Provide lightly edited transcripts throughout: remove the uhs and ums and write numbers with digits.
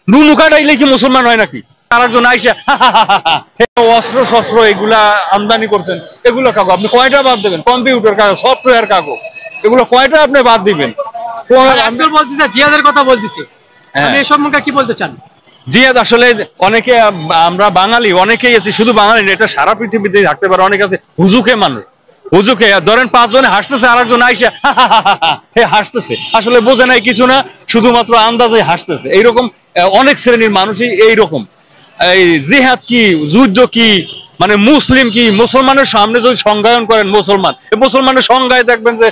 নুনু কাটাইলে কি মুসলমান হয় নাকি? আরেকজন আইসা অস্ত্র শস্ত্র এগুলা আমদানি করছেন, এগুলো কাগজ আপনি কয়টা বাদ দেবেন? কম্পিউটার কাগজ, সফটওয়্যার কাগজ, এগুলো কয়টা আপনি বাদ দিবেন? আমি বলছি যে জিহাদের কথা বলতেছি, আপনি এই সম্পর্কে কি বলতে চান? জিহাদ আসলে অনেকে, আমরা বাঙালি অনেকেই আছি, শুধু বাঙালি না, এটা সারা পৃথিবীতে থাকতে পারে। অনেক আছে হুজুকে মানুষ, হুজুকে ধরেন 5 জনে হাসতেছে, আরেকজন আইসা হাসতেছে, আসলে বোঝে নাই কিছু না, শুধুমাত্র আন্দাজে হাসতেছে। এইরকম অনেক শ্রেণীর মানুষই এইরকম। এই জিহাদ কি, যুদ্ধ কি, মানে মুসলিম কি, মুসলমানের সামনে যদি সংজ্ঞায়ন করেন মুসলমান, মুসলমানের সংজ্ঞায় দেখবেন যে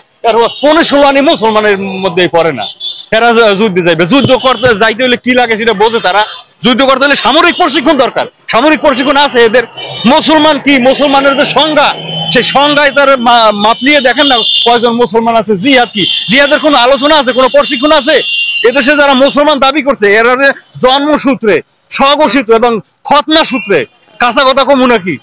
15-16 মুসলমানের মধ্যেই পড়ে না। এরা যুদ্ধে যাইবে, যুদ্ধ করতে যাইতে হলে কি লাগে সেটা বোঝে তারা। যুদ্ধ করতে হলে সামরিক প্রশিক্ষণ দরকার, সামরিক প্রশিক্ষণ আছে এদের। মুসলমান কি, মুসলমানের যে সংজ্ঞা, সেই সংজ্ঞায় তার মাপ নিয়ে দেখেন না কয়জন মুসলমান আছে। জিহাদ কি, জিহাদের কোনো আলোচনা আছে, কোনো প্রশিক্ষণ আছে? এদেশে যারা মুসলমান দাবি করছে এরা জন্মসূত্রে, স্বঘোষিত এবং খতনা সূত্রে, কাঁচা কথা কমু নাকি?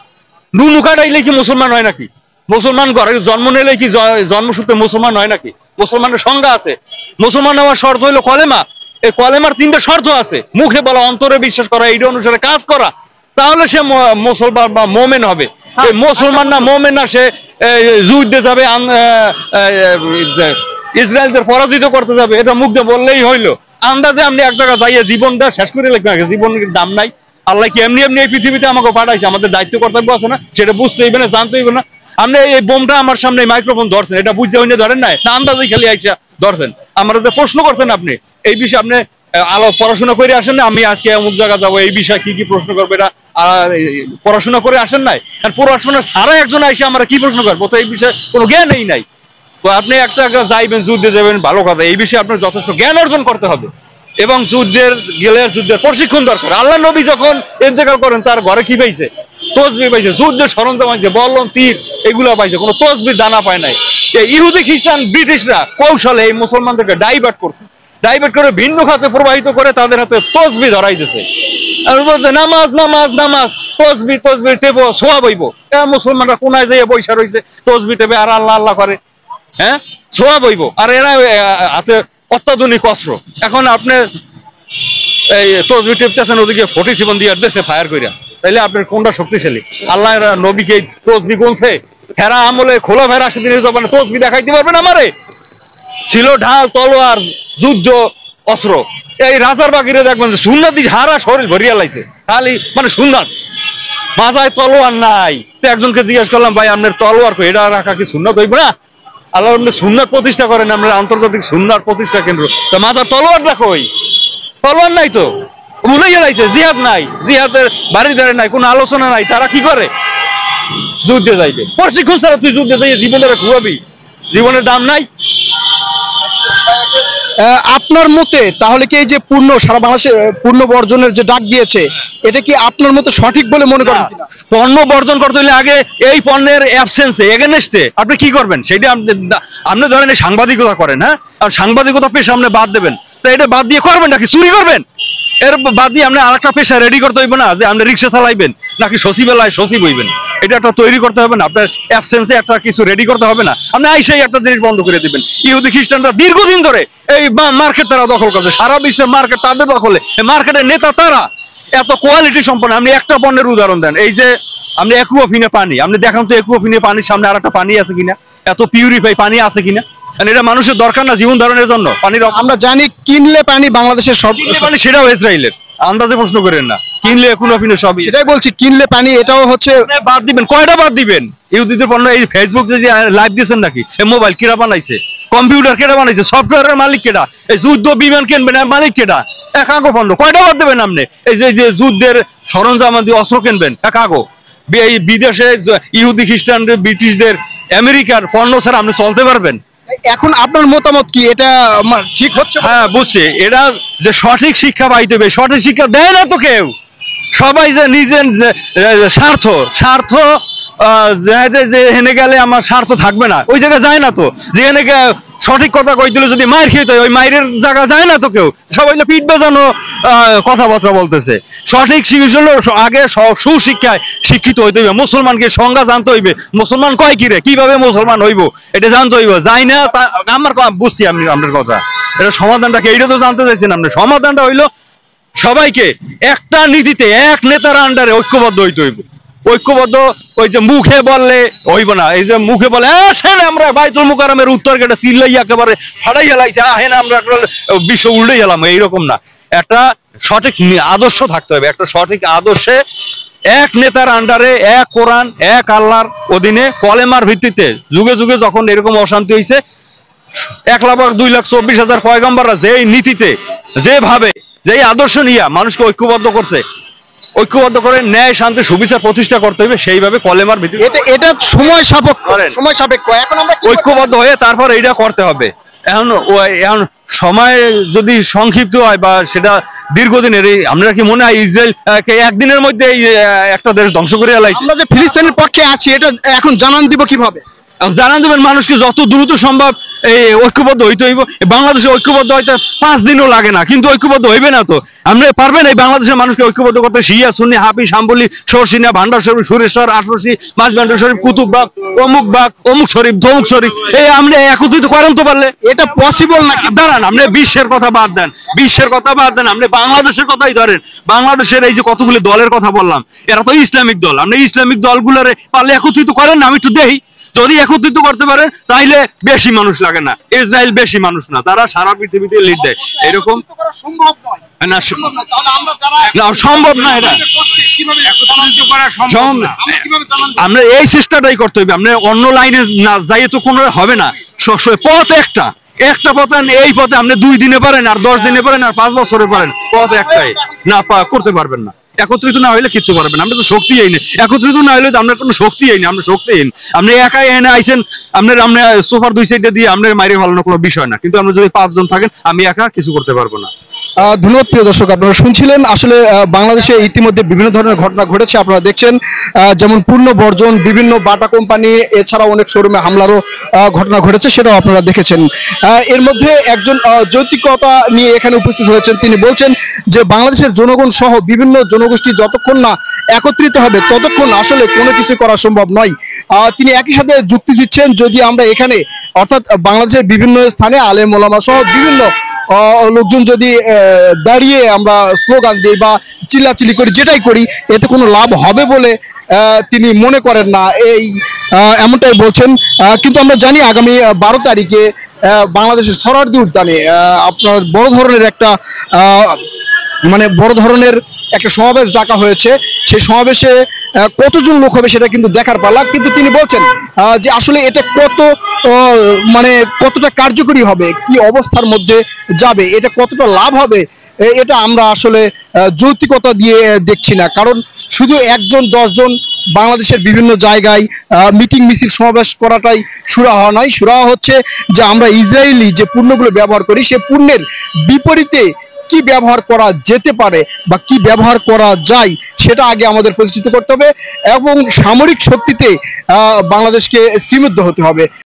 নুনু কাটাইলে কি মুসলমান হয় নাকি? মুসলমান ঘরে জন্ম নিলে কি জন্মসূত্রে মুসলমান হয় নাকি? মুসলমানের সংজ্ঞা আছে। মুসলমান হওয়ার শর্ত হইলো কলেমা। এই কলেমার 3টা শর্ত আছে, মুখে বলা, অন্তরে বিশ্বাস করা, এইটা অনুসারে কাজ করা, তাহলে সে মুসলমান বা মোমেন হবে। মুসলমান না, মোমেন না, সে যুদ্ধে যাবে, ইসরায়েলদের পরাজিত করতে যাবে, এটা মুখ দিয়ে বললেই হইলো। আন্দাজে আপনি এক জায়গায় যাইয়ে জীবনটা শেষ করে লেখা, জীবনের দাম নাই। আল্লাহ কি এমনি এমনি এই পৃথিবীতে আমাকে পাঠাইছে? আমাদের দায়িত্ব কর্তব্য আছে না, সেটা বুঝতে হইবে না, জানতে হইবে না? আপনি এই বোমটা আমার সামনে মাইক্রোফোন ধরছেন, এটা বুঝতে হইলে ধরেন নাই না, আন্দাজেই খালি আইসা ধরছেন। আমরা যে প্রশ্ন করছেন আপনি এই বিষয়ে, আপনি আলো পড়াশোনা করে আসেন না? আমি আজকে অমুক জায়গা যাবো, এই বিষয়ে কি কি প্রশ্ন করবো, এটা পড়াশোনা করে আসেন নাই? আর পড়াশোনা সারা একজন আইসে আমরা কি প্রশ্ন করবো? তো এই বিষয়ে কোনো জ্ঞানই নাই। তো আপনি একটা যাইবেন, যুদ্ধে যাবেন, ভালো কথা, এই বিষয়ে আপনার যথেষ্ট জ্ঞান অর্জন করতে হবে এবং যুদ্ধের গেলে যুদ্ধের প্রশিক্ষণ দরকার। আল্লাহ নবী যখন ইন্তেকাল করেন তার ঘরে কি পাইছে? তসবিহ পাইছে, যুদ্ধের সরঞ্জাম পাইছে, বল্লম, তীর, এগুলো পাইছে, কোনো তসবির দানা পায় নাই। ইহুদি, খ্রিস্টান, ব্রিটিশরা কৌশলে এই মুসলমানদেরকে ডাইভার্ট করছে, ডাইভার্ট করে ভিন্ন খাতে প্রবাহিত করে তাদের হাতে তসবিহ ধরাই দিছে। আর বলছে নামাজ নামাজ নামাজ, তসবিহ তসবিহ টেপো, সোয়া বইব। মুসলমানরা কোনায় যাইয়া বৈশা রয়েছে, তসবিহ টেপে আর আল্লাহ আল্লাহ করে, হ্যাঁ, সোয়া বইব। আর এরা হাতে অত্যাধুনিক অস্ত্র। এখন আপনি এই তসবিহ টেপতেছেন, ওদিকে 47 দিয়ে দেশে ফায়ার করিয়া, তাইলে আপনার কোনটা শক্তিশালী? আল্লাহ নবীকে তসবিহ গুনছে? হেরা আমলে খোলা ফেরা সেদিন জবানে তসবিহ দেখাইতে পারবেন আমারে? ছিল ঢাল, তলোয়ার, যুদ্ধ অস্ত্র। এই রাজার বাকিরে দেখবেন যে সুন্নাতি হারা শরীর ভরিয়া লাইছে, খালি মানে সুন্নাত, মাথায় তলোয়ার নাই। তো একজনকে জিজ্ঞেস করলাম, ভাই আপনার তলোয়ার কই? এটা রাখা কি সুন্নাত হইবে না? আল্লাহ আপনি সুন্নাত প্রতিষ্ঠা করেন, আমরা আন্তর্জাতিক সুন্নাত প্রতিষ্ঠা কেন্দ্র, তো মাথার তলোয়ারটা কই? তলোয়ার নাই তো, ভুলেই লাইছে। জিহাদ নাই, জিহাদের বাড়ি ধারে নাই, কোনো আলোচনা নাই। তারা কি করে? যুদ্ধে যাইবে। প্রশিক্ষণ ছাড়া তুই যুদ্ধে যাইয়ে জীবনের ঘুরাবি? জীবনের দাম নাই। আপনার মতে তাহলে কি এই যে সারা বাংলাদেশে পূর্ণ বর্জনের যে ডাক দিয়েছে, এটা কি আপনার মতে সঠিক বলে মনে করেন? পণ্য বর্জন করতে হলে আগে এই পণ্যের অ্যাবসেন্সে, এগেনস্টে আপনি কি করবেন সেটা আপনি ধরেন সাংবাদিকতা করেন, হ্যাঁ, আর সাংবাদিকতা পেশা আপনি বাদ দেবেন, তো এটা বাদ দিয়ে করবেন নাকি চুরি করবেন? এর বাদ দিয়ে আপনি আরেকটা পেশা রেডি করতে হইবে না, যে আপনি রিক্সা চালাইবেন নাকি সচিবালয় সচিব হইবেন? এটা একটা তৈরি করতে হবে না? আপনার অ্যাবসেন্সে একটা কিছু রেডি করতে হবে না? আপনি আইসাই একটা জিনিস বন্ধ করে দিবেন। ইহুদি খ্রিস্টানরা দীর্ঘদিন ধরে এই মার্কেট তারা দখল করছে, সারা বিশ্বের মার্কেট তাদের দখলে, মার্কেটের নেতা তারা, এত কোয়ালিটি সম্পন্ন। আপনি একটা পণ্যের উদাহরণ দেন, এই যে আপনি একুয়াফিনে পানি, আপনি দেখান তো একুয়াফিনে পানির সামনে আর একটা পানি আছে কিনা, এত পিউরিফাই পানি আছে কিনা? এটা মানুষের দরকার না জীবন ধারণের জন্য পানির? আমরা জানি কিনলে পানি বাংলাদেশের সব পানি, সেটাও ইসরায়েলের, আন্দাজে প্রশ্ন করেন না। কিনলে একুয়াফিনে সবই, সেটাই বলছি, কিনলে পানি, এটাও হচ্ছে। বাদ দিবেন, কয়টা বাদ দিবেন? ইহুদিদের পণ্য, এই ফেসবুক যে লাইভ দিয়েছেন নাকি, এই মোবাইল কেটা বানাইছে, কম্পিউটার কেটা বানাইছে, সফটওয়্যারের মালিক কেটা, এই যুদ্ধ বিমান কিনবেন মালিক কেটা? একাগো পণ্য কয়টা বাদ দেবেন আপনি? এই যে যুদ্ধের সরঞ্জাম দিয়ে অস্ত্র কিনবেন, একাগো। এই বিদেশে ইহুদি খ্রিস্টানদের, ব্রিটিশদের, আমেরিকার পণ্য ছাড়া আপনি চলতে পারবেন? এখন আপনার মতামত কি, এটা ঠিক হচ্ছে? হ্যাঁ, বুঝছি। এটা যে সঠিক শিক্ষা পাইতে হবে, সঠিক শিক্ষা দেয় না তো কেউ। সবাই যে নিজের স্বার্থ স্বার্থ যে হেনে গেলে আমার স্বার্থ থাকবে না, ওই জায়গায় যায় না তো। যেখানে সঠিক কথা কই দিলে যদি মায়ের খেতে হয়, ওই মায়ের জায়গা যায় না তো কেউ। সবাই না পিঠ বেজানো কথাবার্তা বলতেছে। সঠিক শিক্ষা আগে সুশিক্ষায় শিক্ষিত হইতে হইবে। মুসলমানকে সংজ্ঞা জানতে হইবে, মুসলমান কয় কি রে, কিভাবে মুসলমান হইব এটা জানতে হইব। যাই না আমার বুঝছি আমি আপনার কথা, এটা সমাধানটা কি, এইটা তো জানতে চাইছেন আপনি। সমাধানটা হইলো সবাইকে একটা নীতিতে এক নেতার আন্ডারে ঐক্যবদ্ধ হইতে হইব। ঐক্যবদ্ধ ওই যে মুখে বললে হইব না, এই যে মুখে বলে আসেন আমরা বাইতুল মুকাররমের উত্তর গেটে চিল্লাই একেবারে ফাড়াই হেলাইছে, আহেন আমরা বিশ্ব উল্টে গেলাম, এইরকম না। একটা সঠিক আদর্শ থাকতে হবে, একটা সঠিক আদর্শে এক নেতার আন্ডারে এক কোরআন এক আল্লাহর অধীনে কলেমার ভিত্তিতে যুগে যুগে যখন এরকম অশান্তি হয়েছে 1,02,24,000 পয়গম্বররা যেই নীতিতে যেভাবে যেই আদর্শ নিয়ে মানুষকে ঐক্যবদ্ধ করছে, ঐক্যবদ্ধ করে ন্যায় শান্তি সুবিচার প্রতিষ্ঠা করতে হবে, সেইভাবে কলেমার ভিত্তিতে এটা সময় সাপেক্ষ, করেন। সময় সাপেক্ষ। এখন আমরা ঐক্যবদ্ধ হয়ে তারপর এইটা করতে হবে। এখন এখন সময় যদি সংক্ষিপ্ত হয় বা সেটা দীর্ঘদিনের, আমরা কি মনে হয় ইসরায়েল একদিনের মধ্যে একটা দেশ ধ্বংস করে এলাইছে? আমরা যে ফিলিস্তিনের পক্ষে আছি এটা এখন জানান দিব কিভাবে? জানান দেবেন মানুষকে যত দ্রুত সম্ভব এই ঐক্যবদ্ধ হইতে হইব। বাংলাদেশে ঐক্যবদ্ধ হইতে 5 দিনও লাগে না, কিন্তু ঐক্যবদ্ধ হইবে না তো আমরা পারবেন এই বাংলাদেশের মানুষকে ঐক্যবদ্ধ করতে? শিয়া সুন্নি হাফি শাম্বলি সরসিনা ভান্ডার শরীফ সুরেশ্বর আটরসি মাঝবান্ডার শরীফ কুতুববাগ অমুক শরীফ ধমুক শরীফ, এই আমরা একত্রিত করেন তো পারলে এটা পসিবল না? দাঁড়ান, আপনি বিশ্বের কথা বাদ দেন, বিশ্বের কথা বাদ দেন, আপনি বাংলাদেশের কথাই ধরেন। বাংলাদেশের এই যে কতগুলি দলের কথা বললাম, এরা তো ইসলামিক দল, আপনি ইসলামিক দলগুলোরে পারলে একত্রিত করেন না, আমি একটু দেখি। যদি একত্রিত করতে পারে তাইলে বেশি মানুষ লাগে না, ইসরায়েল বেশি মানুষ না, তারা সারা পৃথিবীতে লিড দেয়। এরকম সম্ভব নয়, না, তাহলে আমরা যারা না সম্ভব না, এটা আমরা এই চেষ্টাটাই করতে হবে। আমরা অন্য লাইনে না যাই তো কোনো হবে না। পথ একটা পথ, এই পথে আপনি 2 দিনে পারেন আর 10 দিনে পারেন আর 5 বছরে পারেন, পথ একটাই না, করতে পারবেন না। একত্রিত না হইলে কিচ্ছু পারবেন না, আমরা তো শক্তি এই নেই। একত্রিত না হইলে তো আমরা কোনো শক্তি এই না, আমরা শক্তিহীন। আপনি একাই এনে আইছেন, আপনার সোফার 2 সাইডে দিয়ে আপনার মাইরে ফেলানো কোনো বিষয় না, কিন্তু আমরা যদি 5 জন থাকেন আমি একা কিছু করতে পারবো না। ধন্যবাদ প্রিয় দর্শক, আপনারা শুনছিলেন। আসলে বাংলাদেশে ইতিমধ্যে বিভিন্ন ধরনের ঘটনা ঘটেছে, আপনারা দেখছেন। যেমন পূর্ণ বর্জন, বিভিন্ন বাটা কোম্পানি, এছাড়া অনেক শোরুমে হামলারও ঘটনা ঘটেছে, সেটাও আপনারা দেখেছেন। এর মধ্যে একজন যৌক্তিকতা নিয়ে এখানে উপস্থিত হয়েছেন। তিনি বলছেন যে বাংলাদেশের জনগণ সহ বিভিন্ন জনগোষ্ঠী যতক্ষণ না একত্রিত হবে ততক্ষণ আসলে কোনো কিছু করা সম্ভব নয়। তিনি একই সাথে যুক্তি দিচ্ছেন, যদি আমরা এখানে অর্থাৎ বাংলাদেশের বিভিন্ন স্থানে আলেম ওলামা সহ বিভিন্ন লোকজন যদি দাঁড়িয়ে আমরা স্লোগান দিই বা চিল্লাচিল্লি করি, যেটাই করি, এতে কোনো লাভ হবে বলে তিনি মনে করেন না, এমনটাই বলছেন। কিন্তু আমরা জানি আগামী 12 তারিখে বাংলাদেশের সরারদি উদ্যানে আপনার বড় ধরনের একটা সমাবেশ ডাকা হয়েছে। সেই সমাবেশে কতজন লোক হবে সেটা কিন্তু দেখার পালা। কিন্তু তিনি বলছেন যে আসলে এটা কতটা কার্যকরী হবে, কি অবস্থার মধ্যে যাবে, এটা কতটা লাভ হবে, এটা আমরা আসলে যৌক্তিকতা দিয়ে দেখছি না। কারণ শুধু 1 জন 10 জন বাংলাদেশের বিভিন্ন জায়গায় মিটিং মিছিল সমাবেশ করাটাই সুরাহা নয়। সুরাহা হচ্ছে যে আমরা ইসরায়েলি যে পণ্যগুলো ব্যবহার করি, সে পণ্যের বিপরীতে কি ব্যবহার করা যেতে পারে বা কি ব্যবহার করা যায় সেটা আগে আমাদের প্রতিষ্ঠিত করতে হবে এবং সামরিক শক্তিতে বাংলাদেশকে শ্রীমুগ্ধ হতে হবে।